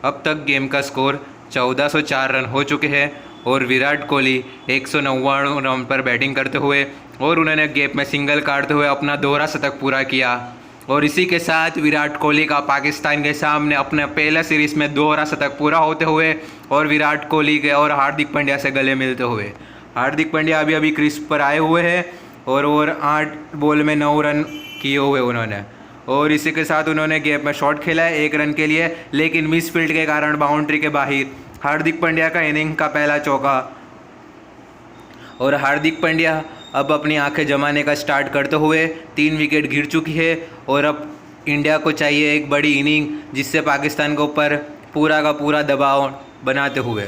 अब तक गेम का स्कोर 1404 रन हो चुके हैं और विराट कोहली 199 रन पर बैटिंग करते हुए और उन्होंने गेम में सिंगल काटते हुए अपना दोहरा शतक पूरा किया। और इसी के साथ विराट कोहली का पाकिस्तान के सामने अपने पहला सीरीज़ में दोहरा शतक पूरा होते हुए और विराट कोहली के और हार्दिक पांड्या से गले मिलते हुए। हार्दिक पांड्या अभी अभी क्रीज पर आए हुए हैं और 8 बॉल में 9 रन किए हुए उन्होंने। और इसी के साथ उन्होंने गेम में शॉट खेला है 1 रन के लिए, लेकिन मिस फील्ड के कारण बाउंड्री के बाहर हार्दिक पांड्या का इनिंग का पहला चौका। और हार्दिक पांड्या अब अपनी आंखें जमाने का स्टार्ट करते हुए 3 विकेट गिर चुकी है और अब इंडिया को चाहिए एक बड़ी इनिंग जिससे पाकिस्तान के ऊपर पूरा का पूरा दबाव बनाते हुए।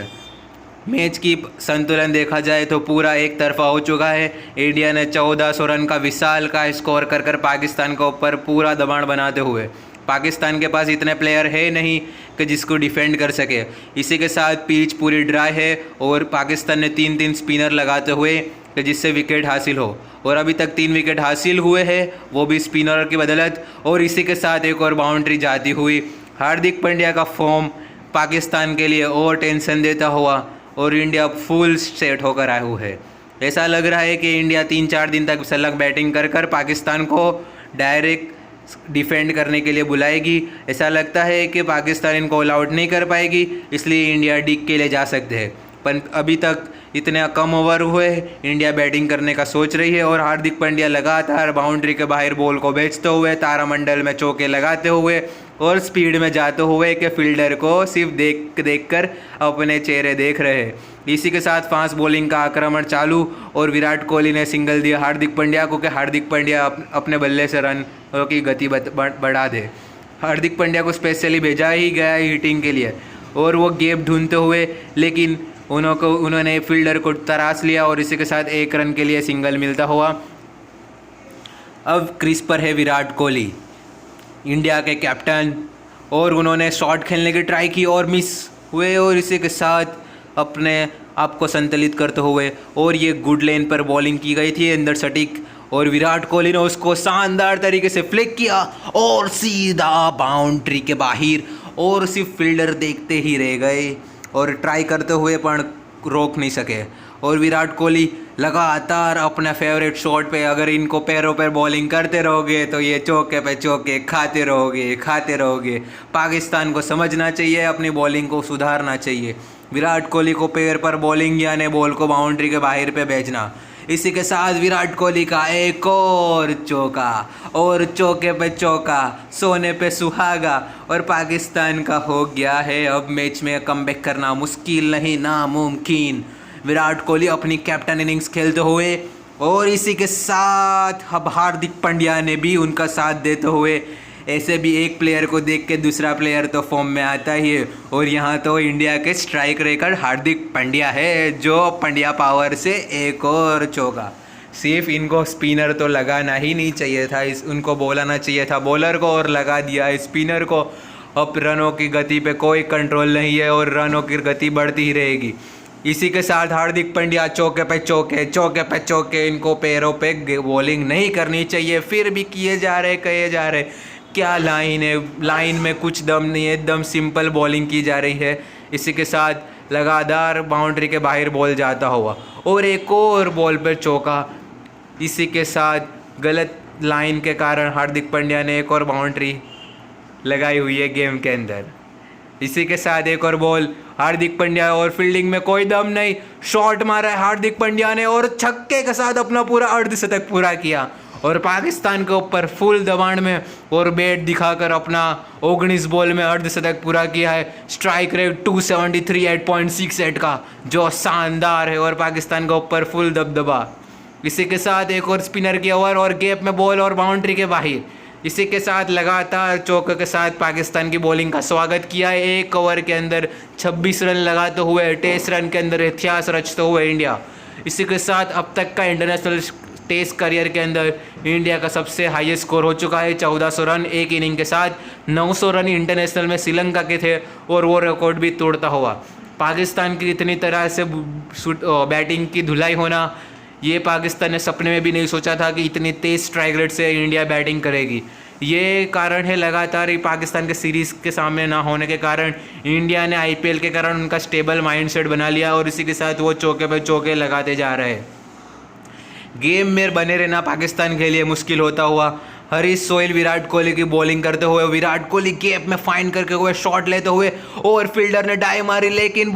मैच की संतुलन देखा जाए तो पूरा एक तरफा हो चुका है। इंडिया ने 1400 रन का विशाल का स्कोर कर पाकिस्तान के ऊपर पूरा दबाव बनाते हुए। पाकिस्तान के पास इतने प्लेयर है नहीं कि जिसको डिफेंड कर सके। इसी के साथ पिच पूरी ड्राई है और पाकिस्तान ने 3 स्पिनर लगाते हुए कि जिससे विकेट हासिल हो, और अभी तक 3 विकेट हासिल हुए हैं, वो भी स्पिनर की बदौलत। और इसी के साथ एक और बाउंड्री जाती हुई। हार्दिक पांड्या का फॉर्म पाकिस्तान के लिए और टेंशन देता हुआ और इंडिया फुल सेट होकर आए हुए है। ऐसा लग रहा है कि इंडिया 3-4 दिन तक सलग बैटिंग कर पाकिस्तान को डायरेक्ट डिफेंड करने के लिए बुलाएगी। ऐसा लगता है कि पाकिस्तान इनको ऑल आउट नहीं कर पाएगी, इसलिए इंडिया डिग के लिए जा सकते हैं। पर अभी तक इतने कम ओवर हुए, इंडिया बैटिंग करने का सोच रही है और हार्दिक पांड्या लगातार बाउंड्री के बाहर बॉल को भेजते हुए तारामंडल में चौके लगाते हुए और स्पीड में जाते हुए कि फील्डर को सिर्फ देख कर अपने चेहरे देख रहे हैं। इसी के साथ फास्ट बॉलिंग का आक्रमण चालू और विराट कोहली ने सिंगल दिया हार्दिक पांड्या को कि हार्दिक पांड्या अपने बल्ले से रन की गति बढ़ा दे। हार्दिक पांड्या को स्पेशली भेजा ही गया हिटिंग के लिए और वो गैप ढूंढते हुए, लेकिन उन्होंने फील्डर को तराश लिया और इसी के साथ 1 रन के लिए सिंगल मिलता हुआ। अब क्रीज पर है विराट कोहली, इंडिया के कैप्टन, और उन्होंने शॉट खेलने की ट्राई की और मिस हुए और इसी के साथ अपने आप को संतुलित करते हुए और ये गुड लेन पर बॉलिंग की गई थी अंदर सटीक, और विराट कोहली ने उसको शानदार तरीके से फ्लिक किया और सीधा बाउंड्री के बाहर, और सिर्फ फील्डर देखते ही रह गए और ट्राई करते हुए पर रोक नहीं सके। और विराट कोहली लगातार अपना फेवरेट शॉट पे, अगर इनको पैरों पर बॉलिंग करते रहोगे तो ये चौके पे चौके खाते रहोगे। पाकिस्तान को समझना चाहिए, अपनी बॉलिंग को सुधारना चाहिए। विराट कोहली को पैर पर बॉलिंग यानी बॉल को बाउंड्री के बाहर पे भेजना। इसी के साथ विराट कोहली का एक और चौका और चौके पे चौका, सोने पे सुहागा, और पाकिस्तान का हो गया है अब मैच में कमबैक करना मुश्किल नहीं नामुमकिन। विराट कोहली अपनी कैप्टन इनिंग्स खेलते हुए और इसी के साथ अब हार्दिक पांड्या ने भी उनका साथ देते हुए। ऐसे भी एक प्लेयर को देख के दूसरा प्लेयर तो फॉर्म में आता ही है, और यहाँ तो इंडिया के स्ट्राइक रेकॉर्ड हार्दिक पांड्या है जो पांड्या पावर से एक और चौका। सिर्फ इनको स्पिनर तो लगाना ही नहीं चाहिए था, उनको बोलाना चाहिए था बॉलर को, और लगा दिया स्पिनर को। अब रनों की गति पे कोई कंट्रोल नहीं है और रनों की गति बढ़ती ही रहेगी। इसी के साथ हार्दिक पांड्या चौके पे चौके, इनको पैरों पे बॉलिंग नहीं करनी चाहिए, फिर भी कहे जा रहे क्या लाइन है, लाइन में कुछ दम नहीं है, एकदम सिंपल बॉलिंग की जा रही है। इसी के साथ लगातार बाउंड्री के बाहर बॉल जाता हुआ और एक और बॉल पर चौका। इसी के साथ गलत लाइन के कारण हार्दिक पांड्या ने एक और बाउंड्री लगाई हुई है गेम के अंदर। इसी के साथ एक और बॉल, हार्दिक पांड्या और फील्डिंग में कोई दम नहीं, शॉट मारा है हार्दिक पांड्या ने और छक्के के साथ अपना पूरा अर्धशतक पूरा किया और पाकिस्तान के ऊपर फुल दबाव में और बैट दिखाकर अपना 19 बॉल में अर्धशतक पूरा किया है। स्ट्राइक रेट 273 8.68 का, जो शानदार है, और पाकिस्तान के ऊपर फुल दबदबा। इसी के साथ एक और स्पिनर की ओवर और गैप में बॉल और बाउंड्री के बाहर। इसी के साथ लगातार चौके के साथ पाकिस्तान की बॉलिंग का स्वागत किया है। एक ओवर के अंदर 26 रन लगाते हुए, 23 रन के अंदर इतिहास रचते हुए इंडिया। इसी के साथ अब तक का इंटरनेशनल टेस्ट करियर के अंदर इंडिया का सबसे हाईएस्ट स्कोर हो चुका है 1400 रन एक इनिंग के साथ। 900 रन इंटरनेशनल में श्रीलंका के थे और वो रिकॉर्ड भी तोड़ता हुआ। पाकिस्तान की इतनी तरह से बैटिंग की धुलाई होना, ये पाकिस्तान ने सपने में भी नहीं सोचा था कि इतनी तेज़ स्ट्राइक रेट से इंडिया बैटिंग करेगी। ये कारण है लगातार पाकिस्तान के सीरीज़ के सामने ना होने के कारण इंडिया ने IPL के कारण उनका स्टेबल माइंडसेट बना लिया और इसी के साथ वो चौके पे चौके लगाते जा रहे हैं। गेम में बने रहना पाकिस्तान के लिए मुश्किल होता हुआ हरीश सोहेल विराट कोहली की बॉलिंग करते हुए, विराट कोहली गैप में फाइंड करके हुए शॉट लेते हुए और फील्डर ने डाई मारी, लेकिन